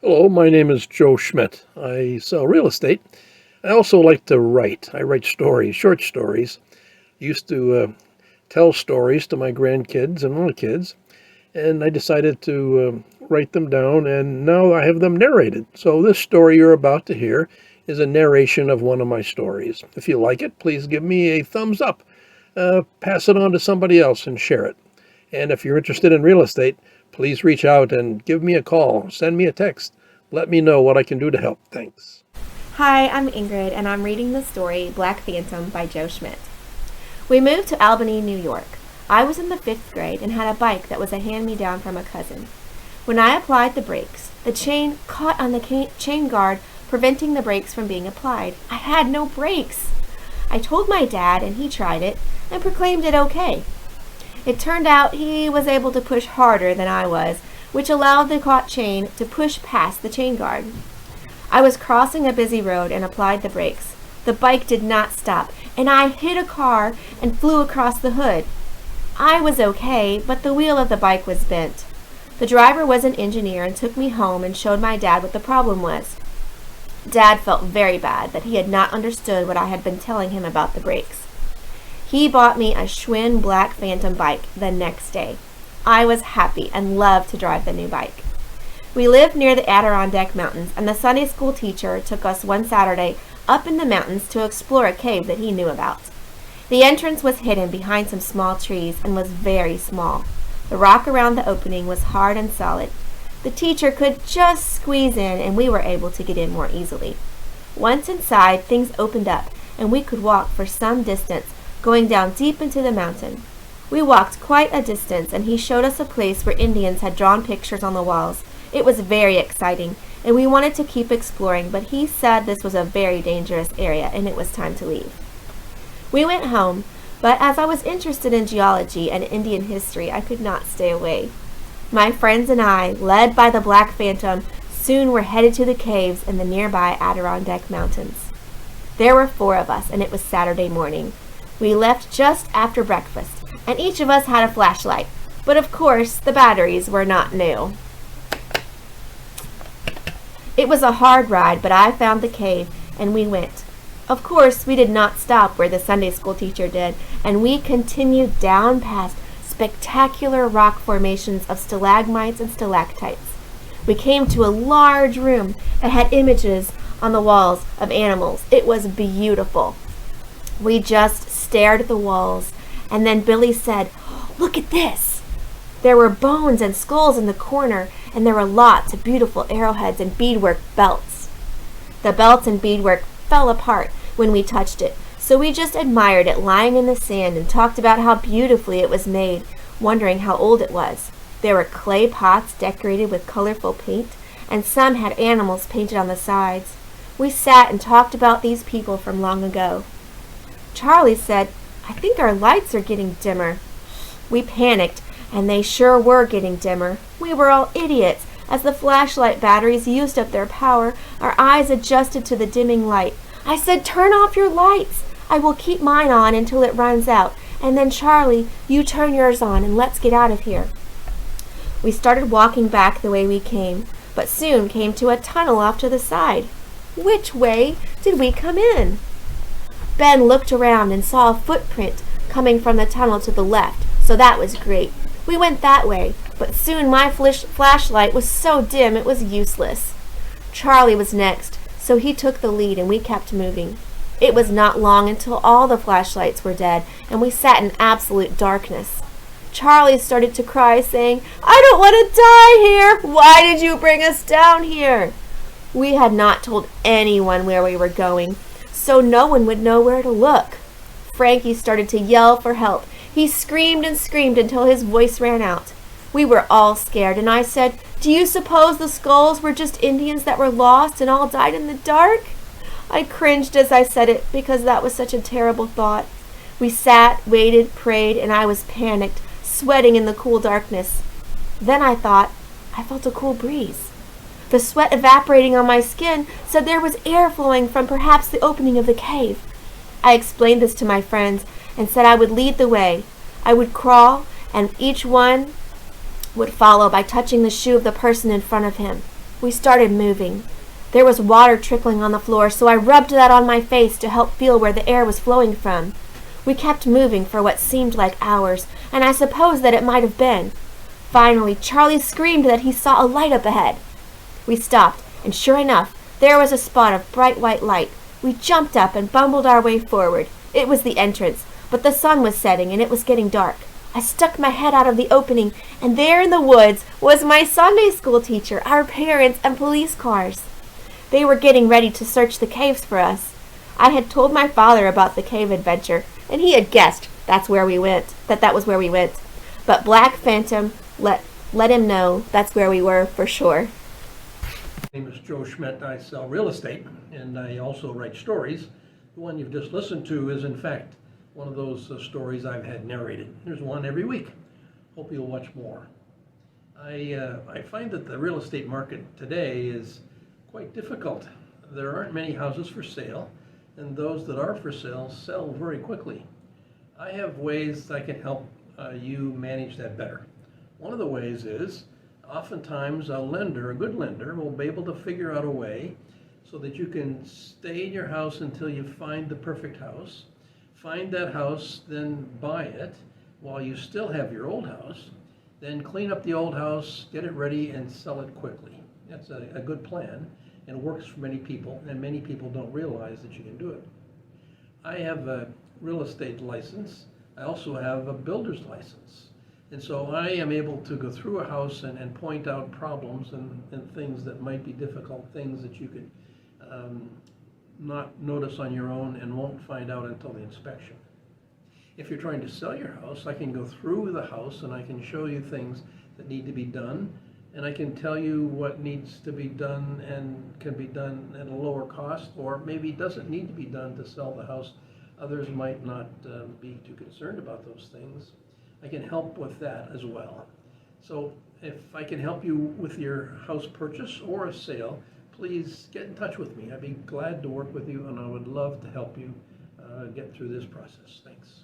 Hello, my name is Joe Schmidt. I sell real estate. I also like to write. I write stories, short stories. Used to tell stories to my grandkids and little kids, and I decided to write them down, and now I have them narrated. So this story you're about to hear is a narration of one of my stories. If you like it, please give me a thumbs up. Pass it on to somebody else and share it. And if you're interested in real estate, please reach out and give me a call. Send me a text. Let me know what I can do to help. Thanks. Hi, I'm Ingrid, and I'm reading the story Black Phantom by Joe Schmidt. We moved to Albany, New York. I was in the 5th grade and had a bike that was a hand-me-down from a cousin. When I applied the brakes, the chain caught on the chain guard, preventing the brakes from being applied. I had no brakes. I told my dad, and he tried it and proclaimed it okay. It turned out he was able to push harder than I was, which allowed the caught chain to push past the chain guard. I was crossing a busy road and applied the brakes. The bike did not stop, and I hit a car and flew across the hood. I was okay, but the wheel of the bike was bent. The driver was an engineer and took me home and showed my dad what the problem was. Dad felt very bad that he had not understood what I had been telling him about the brakes. He bought me a Schwinn Black Phantom bike the next day. I was happy and loved to drive the new bike. We lived near the Adirondack Mountains, and the Sunday school teacher took us one Saturday up in the mountains to explore a cave that he knew about. The entrance was hidden behind some small trees and was very small. The rock around the opening was hard and solid. The teacher could just squeeze in, and we were able to get in more easily. Once inside, things opened up, and we could walk for some distance, going down deep into the mountain. We walked quite a distance, and he showed us a place where Indians had drawn pictures on the walls. It was very exciting, and we wanted to keep exploring, but he said this was a very dangerous area, and it was time to leave. We went home, but as I was interested in geology and Indian history, I could not stay away. My friends and I, led by the Black Phantom, soon were headed to the caves in the nearby Adirondack Mountains. There were 4 of us, and it was Saturday morning. We left just after breakfast, and each of us had a flashlight, but of course the batteries were not new. It was a hard ride, but I found the cave, and we went. Of course, we did not stop where the Sunday school teacher did, and we continued down past spectacular rock formations of stalagmites and stalactites. We came to a large room that had images on the walls of animals. It was beautiful. We just stared at the walls, and then Billy said, "Look at this!" There were bones and skulls in the corner, and there were lots of beautiful arrowheads and beadwork belts. The belts and beadwork fell apart when we touched it, so we just admired it lying in the sand and talked about how beautifully it was made, wondering how old it was. There were clay pots decorated with colorful paint, and some had animals painted on the sides. We sat and talked about these people from long ago. Charlie said, "I think our lights are getting dimmer." We panicked, and they sure were getting dimmer. We were all idiots. As the flashlight batteries used up their power, our eyes adjusted to the dimming light. I said, "Turn off your lights. I will keep mine on until it runs out. And then, Charlie, you turn yours on, and let's get out of here." We started walking back the way we came, but soon came to a tunnel off to the side. Which way did we come in? Ben looked around and saw a footprint coming from the tunnel to the left, so that was great. We went that way, but soon my flashlight was so dim it was useless. Charlie was next, so he took the lead and we kept moving. It was not long until all the flashlights were dead, and we sat in absolute darkness. Charlie started to cry, saying, "I don't want to die here! Why did you bring us down here?" We had not told anyone where we were going, so no one would know where to look. Frankie started to yell for help. He screamed and screamed until his voice ran out. We were all scared, and I said, "Do you suppose the skulls were just Indians that were lost and all died in the dark?" I cringed as I said it because that was such a terrible thought. We sat, waited, prayed, and I was panicked, sweating in the cool darkness. Then I felt a cool breeze. The sweat evaporating on my skin said there was air flowing from perhaps the opening of the cave. I explained this to my friends and said I would lead the way. I would crawl, and each one would follow by touching the shoe of the person in front of him. We started moving. There was water trickling on the floor, so I rubbed that on my face to help feel where the air was flowing from. We kept moving for what seemed like hours, and I suppose that it might have been. Finally, Charlie screamed that he saw a light up ahead. We stopped, and sure enough, there was a spot of bright white light. We jumped up and bumbled our way forward. It was the entrance, but the sun was setting and it was getting dark. I stuck my head out of the opening, and there in the woods was my Sunday school teacher, our parents, and police cars. They were getting ready to search the caves for us. I had told my father about the cave adventure, and he had guessed that was where we went. But Black Phantom let him know that's where we were for sure. My name is Joe Schmidt. I sell real estate, and I also write stories. The one you've just listened to is, in fact, one of those stories I've had narrated. There's one every week. Hope you'll watch more. I find that the real estate market today is quite difficult. There aren't many houses for sale, and those that are for sale sell very quickly. I have ways I can help you manage that better. One of the ways is oftentimes a good lender, will be able to figure out a way so that you can stay in your house until you find the perfect house, find that house, then buy it while you still have your old house, then clean up the old house, get it ready, and sell it quickly. That's a good plan, and it works for many people, and many people don't realize that you can do it. I have a real estate license. I also have a builder's license. And so I am able to go through a house and point out problems and things that might be difficult, things that you could not notice on your own and won't find out until the inspection. If you're trying to sell your house, I can go through the house and I can show you things that need to be done, and I can tell you what needs to be done and can be done at a lower cost, or maybe doesn't need to be done to sell the house. Others might not be too concerned about those things. I can help with that as well. So if I can help you with your house purchase or a sale, please get in touch with me. I'd be glad to work with you, and I would love to help you get through this process. Thanks.